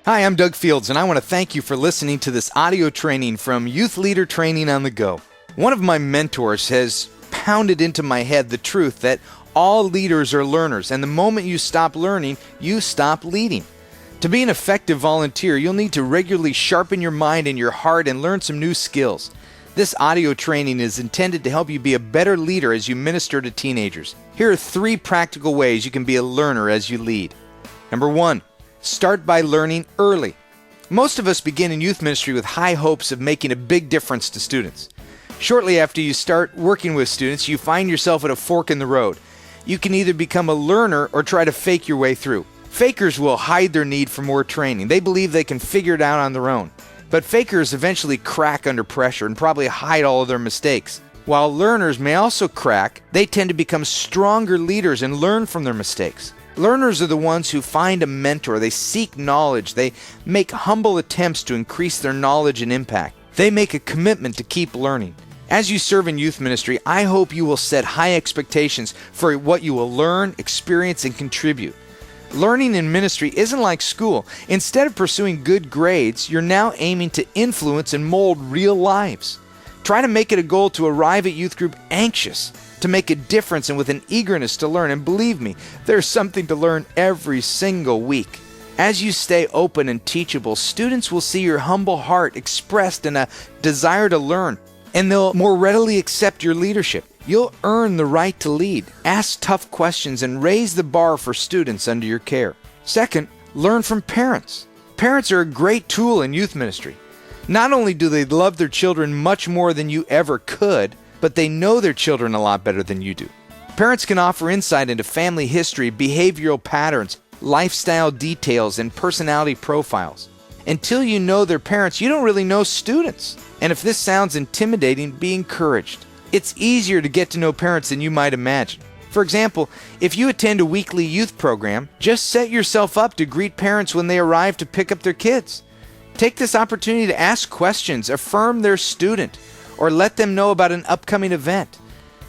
Hi, I'm Doug Fields, and I want to thank you for listening to this audio training from Youth Leader Training on the Go. One of my mentors has pounded into my head the truth that all leaders are learners, and the moment you stop learning, you stop leading. To be an effective volunteer, you'll need to regularly sharpen your mind and your heart and learn some new skills. This audio training is intended to help you be a better leader as you minister to teenagers. Here are 3 practical ways you can be a learner as you lead. Number 1, start by learning early. Most of us begin in youth ministry with high hopes of making a big difference to students. Shortly after you start working with students, you find yourself at a fork in the road. You can either become a learner or try to fake your way through. Fakers will hide their need for more training. They believe they can figure it out on their own. But fakers eventually crack under pressure and probably hide all of their mistakes. While learners may also crack, they tend to become stronger leaders and learn from their mistakes. Learners are the ones who find a mentor. They seek knowledge. They make humble attempts to increase their knowledge and impact. They make a commitment to keep learning. As you serve in youth ministry, I hope you will set high expectations for what you will learn, experience, and contribute. Learning in ministry isn't like school. Instead of pursuing good grades, you're now aiming to influence and mold real lives. Try to make it a goal to arrive at youth group anxious, to make a difference and with an eagerness to learn. And believe me, there's something to learn every single week. As you stay open and teachable, students will see your humble heart expressed in a desire to learn, and they'll more readily accept your leadership. You'll earn the right to lead. Ask tough questions and raise the bar for students under your care. Second, learn from parents. Parents are a great tool in youth ministry. Not only do they love their children much more than you ever could, but they know their children a lot better than you do. Parents can offer insight into family history, behavioral patterns, lifestyle details, and personality profiles. Until you know their parents, you don't really know students. And if this sounds intimidating, be encouraged. It's easier to get to know parents than you might imagine. For example, if you attend a weekly youth program, just set yourself up to greet parents when they arrive to pick up their kids. Take this opportunity to ask questions, affirm their student, or let them know about an upcoming event.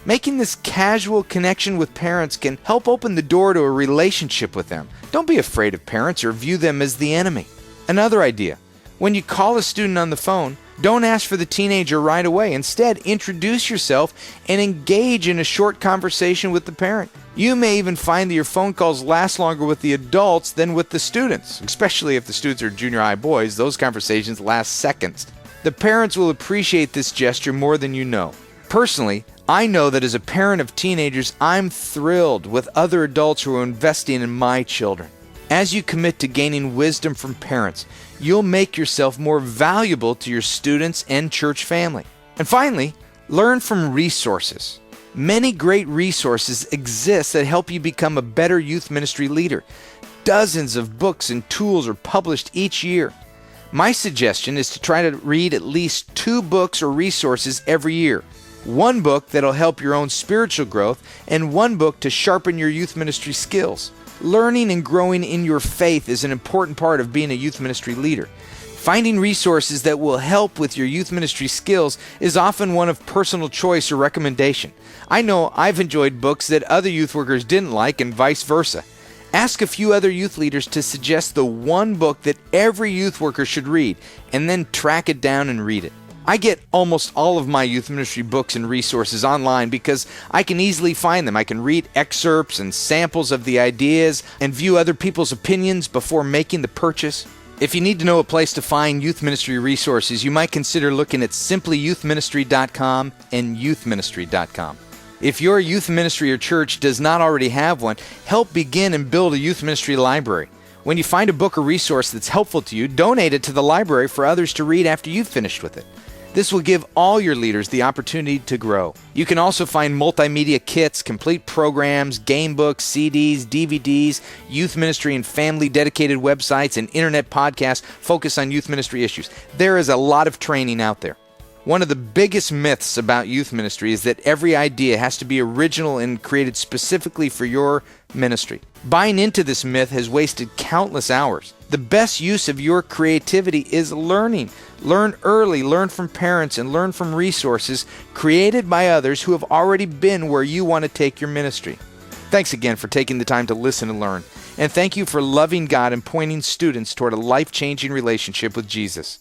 Making this casual connection with parents can help open the door to a relationship with them. Don't be afraid of parents or view them as the enemy. Another idea, when you call a student on the phone, don't ask for the teenager right away. Instead, introduce yourself and engage in a short conversation with the parent. You may even find that your phone calls last longer with the adults than with the students. Especially if the students are junior high boys, those conversations last seconds. The parents will appreciate this gesture more than you know. Personally, I know that as a parent of teenagers, I'm thrilled with other adults who are investing in my children. As you commit to gaining wisdom from parents, you'll make yourself more valuable to your students and church family. And finally, learn from resources. Many great resources exist that help you become a better youth ministry leader. Dozens of books and tools are published each year. My suggestion is to try to read at least 2 books or resources every year. 1 book that'll help your own spiritual growth, and 1 book to sharpen your youth ministry skills. Learning and growing in your faith is an important part of being a youth ministry leader. Finding resources that will help with your youth ministry skills is often one of personal choice or recommendation. I know I've enjoyed books that other youth workers didn't like and vice versa. Ask a few other youth leaders to suggest the 1 book that every youth worker should read, and then track it down and read it. I get almost all of my youth ministry books and resources online because I can easily find them. I can read excerpts and samples of the ideas and view other people's opinions before making the purchase. If you need to know a place to find youth ministry resources, you might consider looking at simplyyouthministry.com and youthministry.com. If your youth ministry or church does not already have one, help begin and build a youth ministry library. When you find a book or resource that's helpful to you, donate it to the library for others to read after you've finished with it. This will give all your leaders the opportunity to grow. You can also find multimedia kits, complete programs, game books, CDs, DVDs, youth ministry and family dedicated websites, and internet podcasts focused on youth ministry issues. There is a lot of training out there. One of the biggest myths about youth ministry is that every idea has to be original and created specifically for your ministry. Buying into this myth has wasted countless hours. The best use of your creativity is learning. Learn early, learn from parents, and learn from resources created by others who have already been where you want to take your ministry. Thanks again for taking the time to listen and learn. And thank you for loving God and pointing students toward a life-changing relationship with Jesus.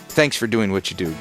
Thanks for doing what you do.